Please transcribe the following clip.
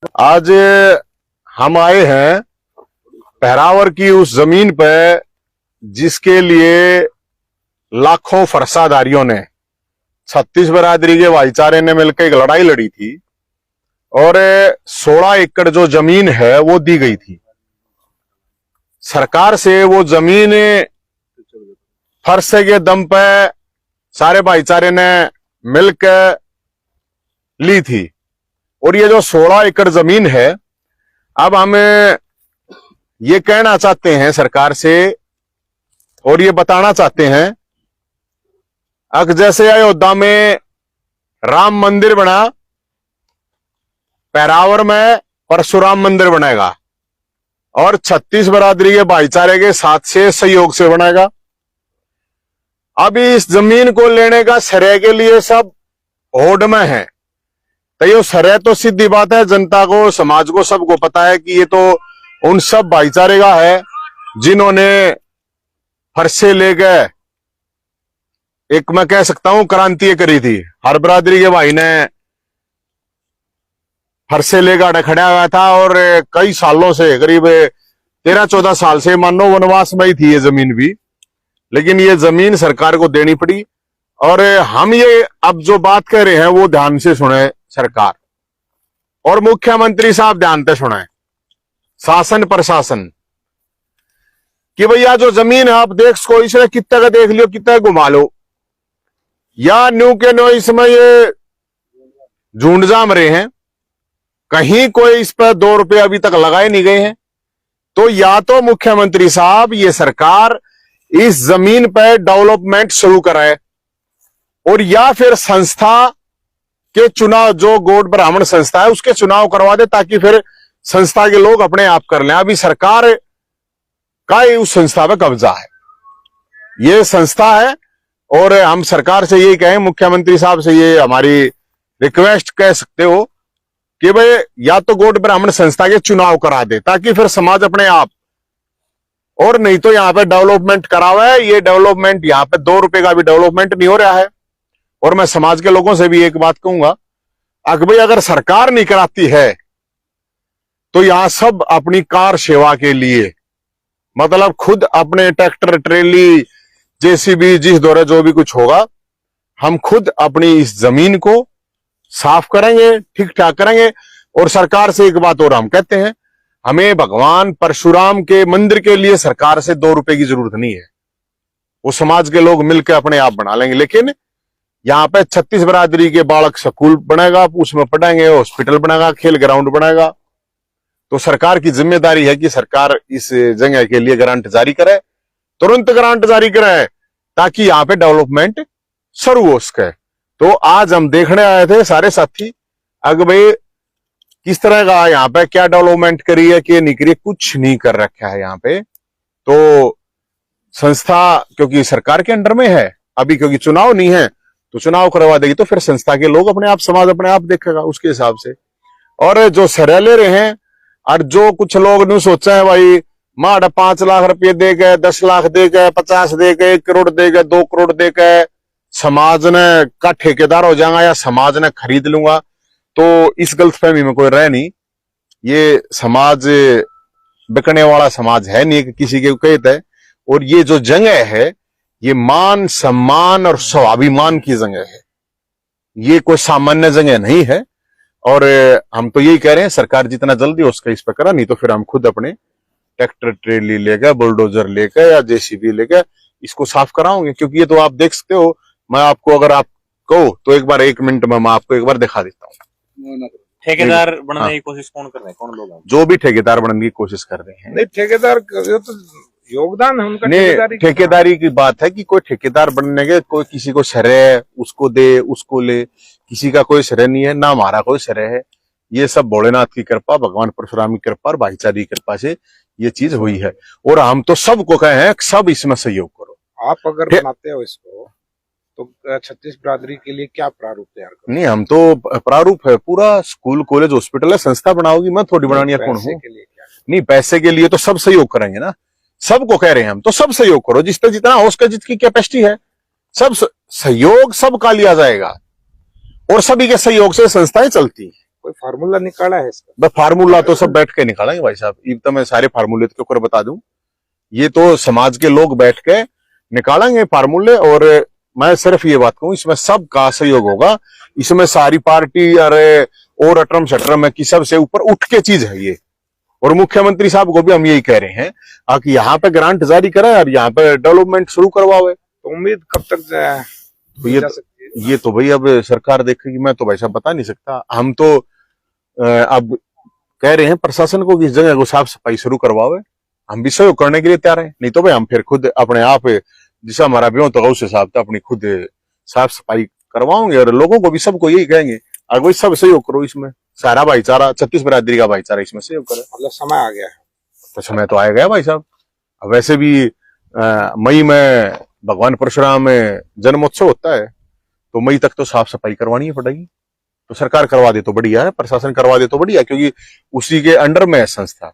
आज हम आए हैं पहरावर की उस जमीन पे जिसके लिए लाखों फरसादारियों ने, 36 बरादरी के भाईचारे ने मिलकर एक लड़ाई लड़ी थी और 16 एकड़ जो जमीन है वो दी गई थी सरकार से। वो जमीन फरसे के दम पे सारे भाईचारे ने मिलकर ली थी और ये जो 16 एकड़ जमीन है, अब हम ये कहना चाहते हैं सरकार से और ये बताना चाहते हैं अग जैसे अयोध्या में राम मंदिर बना, पहरावर में परशुराम मंदिर बनेगा और 36 बरादरी के भाईचारे के साथ से सहयोग से बनेगा। अभी इस जमीन को लेने का श्रेय के लिए सब होड़ में है, तो ये श्रेय तो सीधी बात है, जनता को, समाज को, सबको पता है कि ये तो उन सब भाईचारे का है जिन्होंने फरसे लेकर एक, मैं कह सकता हूं, क्रांति करी थी। हर बरादरी के भाई ने फरसे लेकर खड़ा हुआ था और कई सालों से, करीब 13-14 साल से मानो वनवास में ही थी ये जमीन भी, लेकिन ये जमीन सरकार को देनी पड़ी। और हम ये अब जो बात कह रहे हैं वो ध्यान से सुने सरकार, और मुख्यमंत्री साहब ध्यान से सुने, शासन प्रशासन, कि भैया जो जमीन है आप देख सको, इसने कितना का देख लियो, कितना घुमा लो, या न्यू के नो इसमें ये झूंड जाम रहे हैं, कहीं कोई इस पर 2 रुपए अभी तक लगाए नहीं गए हैं। तो या तो मुख्यमंत्री साहब, ये सरकार इस जमीन पर डेवलपमेंट शुरू कराए, और या फिर संस्था के चुनाव, जो गौड़ ब्राह्मण संस्था है उसके चुनाव करवा दे, ताकि फिर संस्था के लोग अपने आप कर लें। अभी सरकार का ही उस संस्था पे कब्जा है, ये संस्था है। और हम सरकार से यही कहें, मुख्यमंत्री साहब से ये हमारी रिक्वेस्ट कह सकते हो कि भाई या तो गौड़ ब्राह्मण संस्था के चुनाव करा दे, ताकि फिर समाज अपने आप, और नहीं तो यहाँ पे डेवलपमेंट करावा है। ये डेवलपमेंट यहाँ पे 2 रुपए का भी डेवलपमेंट नहीं हो रहा है। और मैं समाज के लोगों से भी एक बात कहूंगा, भाई अगर सरकार नहीं कराती है तो यहां सब अपनी कार सेवा के लिए, मतलब खुद अपने ट्रैक्टर, ट्रेली, जेसीबी, जिस दौरे जो भी कुछ होगा, हम खुद अपनी इस जमीन को साफ करेंगे, ठीक ठाक करेंगे। और सरकार से एक बात और हम कहते हैं, हमें भगवान परशुराम के मंदिर के लिए सरकार से 2 रुपए की जरूरत नहीं है, वो समाज के लोग मिलकर अपने आप बना लेंगे। लेकिन यहाँ पे 36 बरादरी के बालक स्कूल बनेगा, उसमें पढ़ेंगे, हॉस्पिटल बनेगा, खेल ग्राउंड बनेगा, तो सरकार की जिम्मेदारी है कि सरकार इस जगह के लिए ग्रांट जारी करे, तुरंत ग्रांट जारी करे, ताकि यहाँ पे डेवलपमेंट शुरू हो सके। तो आज हम देखने आए थे सारे साथी, अगर भाई किस तरह का यहाँ पे क्या डेवलपमेंट करी है कि नहीं करी, कुछ नहीं कर रखा है यहाँ पे। तो संस्था क्योंकि सरकार के अंडर में है अभी, क्योंकि चुनाव नहीं है, तो चुनाव करवा देगी तो फिर संस्था के लोग अपने आप, समाज अपने आप देखेगा उसके हिसाब से। और जो श्रेय ले रहे हैं, और जो कुछ लोग ने सोचा है भाई माड़ 5 लाख रुपये दे गए, 10 लाख दे गए, 50 दे गए, 1 करोड़ दे गए, 2 करोड़ दे गए, समाज ने का ठेकेदार हो जाएगा या समाज ने खरीद लूंगा, तो इस गलतफहमी में कोई रह नहीं। ये समाज बिकने वाला समाज है नहीं कि किसी के कहते है। और ये जो जगह है, ये मान सम्मान और स्वाभिमान की जगह है, ये कोई सामान्य जगह नहीं है। और हम तो यही कह रहे हैं, सरकार जितना जल्दी हो सके इस पर करा, नहीं तो फिर हम खुद अपने ट्रैक्टर, ट्रेली लेकर, बुलडोजर लेकर या जेसीबी लेकर इसको साफ कराओगे। क्योंकि ये तो आप देख सकते हो, मैं आपको, अगर आप कहो तो एक बार 1 मिनट में मैं आपको एक बार दिखा देता हूँ। ठेकेदार बनने की कोशिश कौन कर रहे हैं, कौन लोग हैं? जो भी ठेकेदार बनने की कोशिश कर रहे हैं, नहीं ठेकेदार तो योगदान है उनका, ठेकेदारी की बात है कि कोई ठेकेदार बनने के, कोई किसी को श्रेय उसको दे, उसको ले, किसी का कोई श्रेय नहीं है, ना हमारा कोई श्रेय है। ये सब भोलेनाथ की कृपा, भगवान परशुराम की कृपा और भाईचारे की कृपा से ये चीज हुई है। और हम तो सबको कहे हैं, सब इसमें सहयोग करो। आप अगर बनाते हो इसको तो 36 बरादरी के लिए क्या प्रारूप तैयार करो? नहीं, हम तो प्रारूप है पूरा, स्कूल, कॉलेज, हॉस्पिटल है, संस्था बनाओगी, मैं थोड़ी बनानी कौन हूँ। नहीं, पैसे के लिए तो सब सहयोग करेंगे ना, सबको कह रहे हैं हम, तो सब सहयोग करो, जिसका जितना हो सके, जिसकी कैपेसिटी है, सब सहयोग सबका लिया जाएगा। और सभी के सहयोग से संस्थाएं चलती हैं। कोई फार्मूला निकाला है इसका? बस फार्मूला तो सब बैठ के निकालेंगे भाई साहब, ये तो मैं सारे फार्मूले के ऊपर बता दूं, ये तो समाज के लोग बैठ के निकालेंगे फार्मूले। और मैं सिर्फ ये बात कहूं, इसमें सबका सहयोग होगा, इसमें सारी पार्टी अरे और अटरम शटरम है कि सबसे ऊपर उठ के चीज है ये। और मुख्यमंत्री साहब को भी हम यही कह रहे हैं कि यहाँ पे ग्रांट जारी करे और यहाँ पे डेवलपमेंट शुरू करवावे। तो उम्मीद कब तक तो जा सकती है? ये तो भाई अब सरकार देखेगी, मैं तो भाई साहब बता नहीं सकता। हम तो अब कह रहे हैं प्रशासन को कि इस जगह को साफ सफाई शुरू करवावे, हम भी सहयोग करने के लिए तैयार हैं। नहीं तो भाई हम फिर खुद अपने आप जैसा हमारा ब्यों तो उस हिसाब से अपनी खुद साफ सफाई करवाओगे और लोगों को भी सबको यही कहेंगे अगर सब सहयोग करो, इसमें सारा भाईचारा 36 बिरादरी का भाईचारा इसमें सहयोग करे। मतलब समय आ गया है। तो समय तो आएगा भाई साहब। अब वैसे भी मई में भगवान परशुराम में जन्मोत्सव होता है, तो मई तक तो साफ सफाई करवानी ही पड़ेगी। तो सरकार करवा दे तो बढ़िया है, प्रशासन करवा दे तो बढ़िया है, क्योंकि उसी के अंडर में है संस्था।